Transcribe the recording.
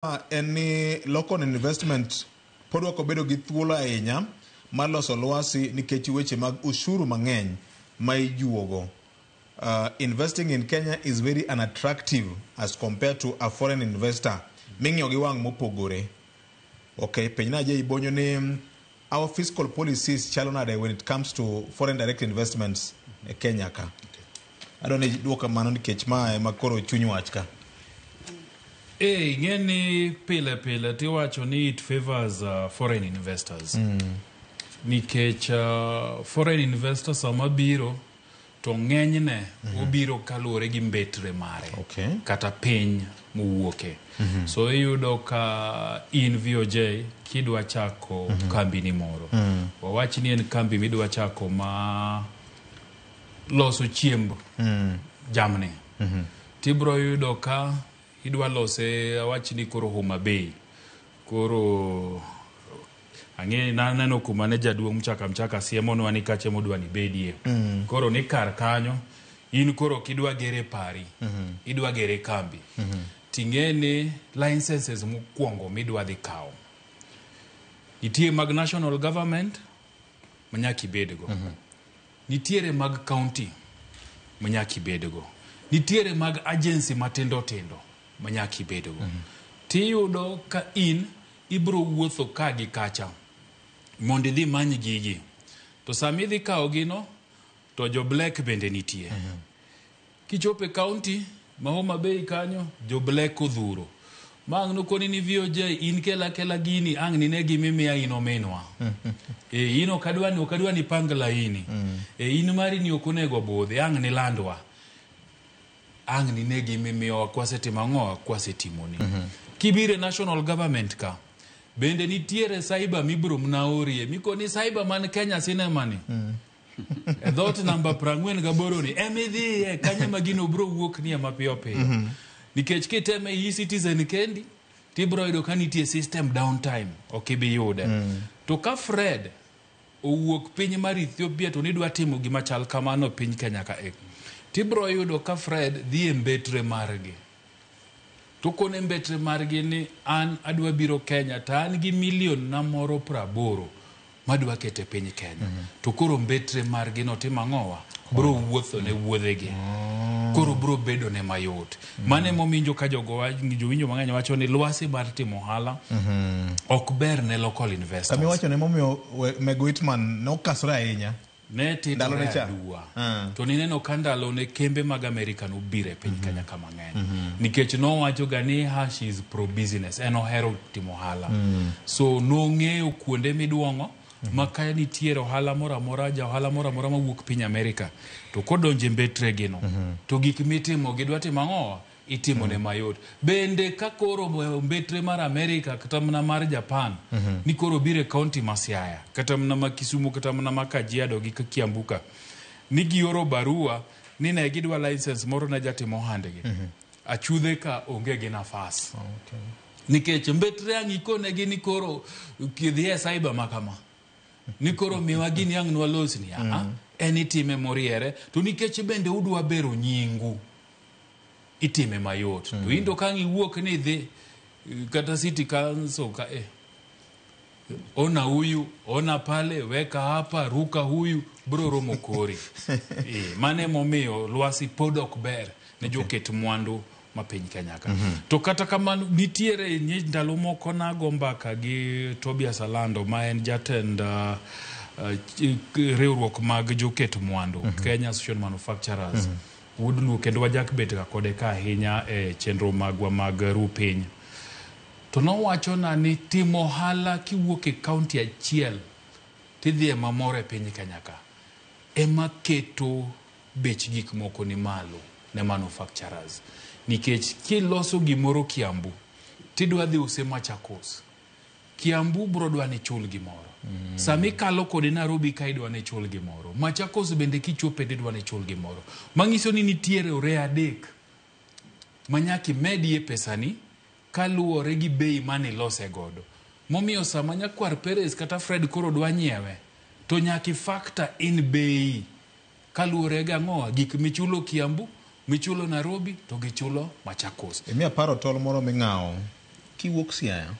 Any local investment pod wako bedo gi thuolo ahinya mar loso lwasi nikech weche mag ushuru mang'eny ma ijuogo. Investing in Kenya is very unattractive as compared to a foreign investor. Ming'yo gi wang' mopogore. Okay, penyna je ibonyo ni our fiscal policies chalo nade when it comes to foreign direct investments e Kenya ka. I don't know duoka mano nikech ma makoro chuny wach ka. Ngeni pile tiwacho ni it favors foreign investors. Nikech foreign investors amabiro to ng'enyne obiro kaluwore gi mbetre mare. Okay. Kata piny muwuoke. So iyudo ka in VOJ kidwa chako kambi ni moro. Wawach ni en kambi midwa chako ma loso chiemb jamni. Tibro yudo ka idwa lose awach ni koro Homa Bay. Koro ang'e naneno kuma ne jaduong' mchaka siemonwa ni kache modwa ni bedie. Koro ni kar kanyo in koro kidwa gere pari. Idwa gere kambi. Ting'ene licenses mokwongo midwa dhi kawo. Nitie mag national government manyaki bedgo. Nitiere mag county manyaki bedgo. Nitiere mag agency matindo manyaki bedgo. Tiyudo ka in ibro wuotho ka gi kacha mondo dhi many gigi. To sami dhi kawo gino to jo black bende nitie. Kichope county ma Homa Bay kanyo jo black odhuro. Mang no koni ni VOJ in kela gini ang ni ne gimimiya ino menwa. Ino kadwa ni pangla ini. In mari ni okonego bodhe ang ni landwa. Ang ni ne gimimiya kwasetima ng'owa kwasetimoni. Kibire national government ka bende nitiere cyber mibro mnaorie mikoni cyber man Kenya cinema ni. Dhot namba 48 ni emidhi kanya magino bro wuok ni mapiyo. Nikech kiteme e-citizen kendi tibro yudo ka nitie system downtime okibi yude. To ka Fred owuok piny mar Ethiopia to nidwa timo gima chal kamano piny Kenya ka tibro yudo ka Fred dhi e mbetre margi. To kone mbetre margi ni an adwa biro Kenya ta an gi milion na moro 80 madwa kete piny Kenya. To koro mbetre margi no tima ng'owa bro wuotho ne wuodhegi. Koro bro bedo ne mayot. Mane mominjo ka jowinjo mang'eny wacho ni lwasi mar timo hala ok ber ne local investors. Kami wacho ne momiyo Meg Whitman no kasra ahinya. Ne tito adua. To nineno kandalo ne kembe mag Amerika no bire piny Kenya kama ng'eny. Nikech no wacho ga ni she is pro business. Eno hero timo hala. So no ng'eyo kuonde miduongo. Makaya nitiere ohala mora mawuok piny Amerika. To kodonje mbetre gino. To gik mitimo gidwa timo ang'owa itimo ne mayot. Bende ka koro mbetre mar Amerika kata mna mar Japan ni koro bire county ma Siaya kata mna ma Kisumu kata mna ma Kajiado gi Kiambuka ni gioro barua ni ne gidwa license moro na jatimo handgi. Achudhe ka onge gi nafas. Nikech mbetre ang'ikone gi ni koro kidhie cyber makama. Ni koro miwa gini ang nwalosni enitime moriere to nikech bende udwa bero nyingu itime mayot. To indo kangi wuok ni dhi kata city council ka ona huyu ona pale weka hapa ruka huyu bro romo kori. Mane momiyo lwasi podok ber ne joket mwandu mapiny Kenya ka. To kata kamano nitiere ndalo moko nago mbaka gi Tobias Alando ma en jatend riwruok mag joket mwandu Kenya Association Manufacturers. Wudlu kendo wajak bet ka kode ka ahinya e chenro magwa mag rupiny. To no wacho na ni timo hala kiwuok e county achiel tidhie mamore piny Kenya ka ema keto bech gik moko ni malo ne manufacturers. Nikech kiloso gimoro Kiambu tidwa dhi use Machakos. Kiambu bro dwa ni chul gimoro. Sami kalo kode Nairobi ka idwa ni chul gimoro. Machakos bende kichope idwa ni chul gimoro. Mangiso ni nitiere ore adek manyaki medie pesani kaluwore gi bei mane lose godo. Momiyo sama nyakwar Perez kata Fred koro dwa nyiewe to nyaki factor in bei kaluwore ga ng'owa gik michulo Kiambu michulo Nairobi to gichulo Machakos. Emi aparo tol moro ming'awo kiwuok Siaya